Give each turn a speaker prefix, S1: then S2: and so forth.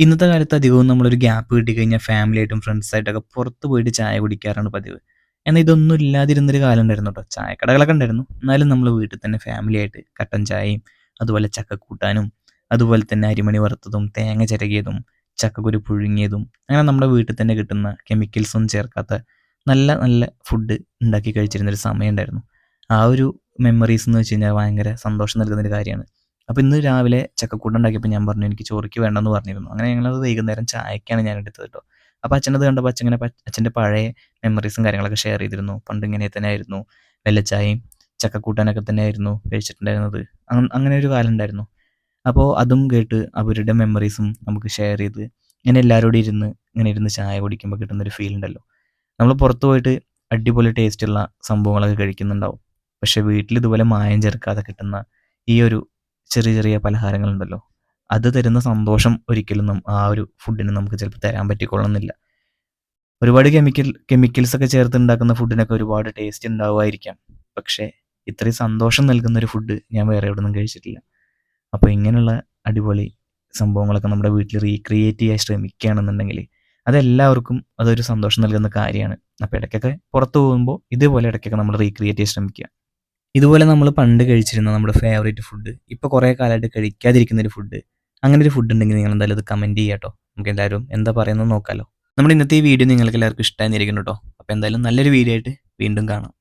S1: ഇന്നത്തെ കാലത്ത് അധികവും നമ്മളൊരു ഗ്യാപ്പ് കിട്ടിക്കഴിഞ്ഞാൽ ഫാമിലിയായിട്ടും ഫ്രണ്ട്സായിട്ടൊക്കെ പുറത്ത് പോയിട്ട് ചായ കുടിക്കാറാണ് പതിവ്. എന്നാൽ ഇതൊന്നും ഇല്ലാതിരുന്നൊരു കാലം ഉണ്ടായിരുന്നു കേട്ടോ. ചായക്കടകളൊക്കെ ഉണ്ടായിരുന്നു. എന്നാലും നമ്മൾ വീട്ടിൽ തന്നെ ഫാമിലിയായിട്ട് കട്ടൻ ചായയും അതുപോലെ ചക്കക്കൂട്ടാനും അതുപോലെ തന്നെ അരിമണി വറുത്തതും തേങ്ങ ചിരകിയതും ചക്കക്കുരു പുഴുങ്ങിയതും അങ്ങനെ നമ്മുടെ വീട്ടിൽ തന്നെ കിട്ടുന്ന കെമിക്കൽസൊന്നും ചേർക്കാത്ത നല്ല നല്ല ഫുഡ് ഉണ്ടാക്കി കഴിച്ചിരുന്നൊരു സമയം ഉണ്ടായിരുന്നു. ആ ഒരു മെമ്മറീസ് എന്ന് വെച്ച് കഴിഞ്ഞാൽ ഭയങ്കര സന്തോഷം നൽകുന്നൊരു കാര്യമാണ്. അപ്പോൾ ഇന്ന് രാവിലെ ചക്കക്കൂട്ടാൻ ഉണ്ടാക്കിയപ്പോൾ ഞാൻ പറഞ്ഞു എനിക്ക് ചോറിക്ക് വേണ്ടെന്ന് പറഞ്ഞിരുന്നു. അങ്ങനെ ഞങ്ങളത് വൈകുന്നേരം ചായക്കാണ് ഞാൻ എടുത്തത് കേട്ടോ. അപ്പോൾ അച്ഛനത് കണ്ടപ്പോൾ അച്ഛൻ ഇങ്ങനെ അച്ഛൻ്റെ പഴയ മെമ്മറീസും കാര്യങ്ങളൊക്കെ ഷെയർ ചെയ്തിരുന്നു. പണ്ട് ഇങ്ങനെ തന്നെയായിരുന്നു വെള്ളച്ചായയും ചക്കക്കൂട്ടാനൊക്കെ തന്നെയായിരുന്നു കഴിച്ചിട്ടുണ്ടായിരുന്നത്. അങ്ങനെ ഒരു കാലം ഉണ്ടായിരുന്നു. അപ്പോൾ അതും കേട്ട് അവരുടെ മെമ്മറീസും നമുക്ക് ഷെയർ ചെയ്ത് ഇങ്ങനെ എല്ലാവരോടും ഇങ്ങനെ ഇരുന്ന് ചായ കുടിക്കുമ്പോൾ കിട്ടുന്നൊരു ഫീൽ ഉണ്ടല്ലോ. നമ്മൾ പുറത്ത് പോയിട്ട് അടിപൊളി ടേസ്റ്റുള്ള സംഭവങ്ങളൊക്കെ കഴിക്കുന്നുണ്ടാവും. പക്ഷേ വീട്ടിൽ ഇതുപോലെ മായം ചേർക്കാതെ കിട്ടുന്ന ഈ ഒരു ചെറിയ ചെറിയ പലഹാരങ്ങളുണ്ടല്ലോ, അത് തരുന്ന സന്തോഷം ഒരിക്കലും ആ ഒരു ഫുഡിന് നമുക്ക് ചിലപ്പോൾ തരാൻ പറ്റിക്കൊള്ളണമെന്നില്ല. ഒരുപാട് കെമിക്കൽസൊക്കെ ചേർത്ത് ഉണ്ടാക്കുന്ന ഫുഡിനൊക്കെ ഒരുപാട് ടേസ്റ്റ് ഉണ്ടാവുമായിരിക്കാം. പക്ഷേ ഇത്രയും സന്തോഷം നൽകുന്ന ഒരു ഫുഡ് ഞാൻ വേറെ എവിടുന്നും കഴിച്ചിട്ടില്ല. അപ്പോൾ ഇങ്ങനെയുള്ള അടിപൊളി സംഭവങ്ങളൊക്കെ നമ്മുടെ വീട്ടിൽ റീക്രിയേറ്റ് ചെയ്യാൻ ശ്രമിക്കുകയാണെന്നുണ്ടെങ്കിൽ അതെല്ലാവർക്കും അതൊരു സന്തോഷം നൽകുന്ന കാര്യമാണ്. അപ്പോൾ ഇടയ്ക്കൊക്കെ പുറത്ത് പോകുമ്പോൾ ഇതേപോലെ ഇടയ്ക്കൊക്കെ നമ്മൾ റീക്രിയേറ്റ് ചെയ്യാൻ ശ്രമിക്കുക. ഇതുപോലെ നമ്മൾ പണ്ട് കഴിച്ചിരുന്ന നമ്മുടെ ഫേവറേറ്റ് ഫുഡ് ഇപ്പോൾ കുറേ കാലമായിട്ട് കഴിക്കാതിരിക്കുന്ന ഒരു ഫുഡ്, അങ്ങനെ ഒരു ഫുഡ് ഉണ്ടെങ്കിൽ നിങ്ങൾ എന്തായാലും അത് കമൻറ്റ് ചെയ്യുക കേട്ടോ. നമുക്ക് എല്ലാവരും എന്താ പറയുന്നത് നോക്കാമല്ലോ. നമ്മുടെ ഇന്നത്തെ ഈ വീഡിയോ നിങ്ങൾക്ക് എല്ലാവർക്കും ഇഷ്ടമായിരിക്കുന്നു കേട്ടോ. അപ്പോൾ എന്തായാലും നല്ലൊരു വീഡിയോ ആയിട്ട് വീണ്ടും കാണാം.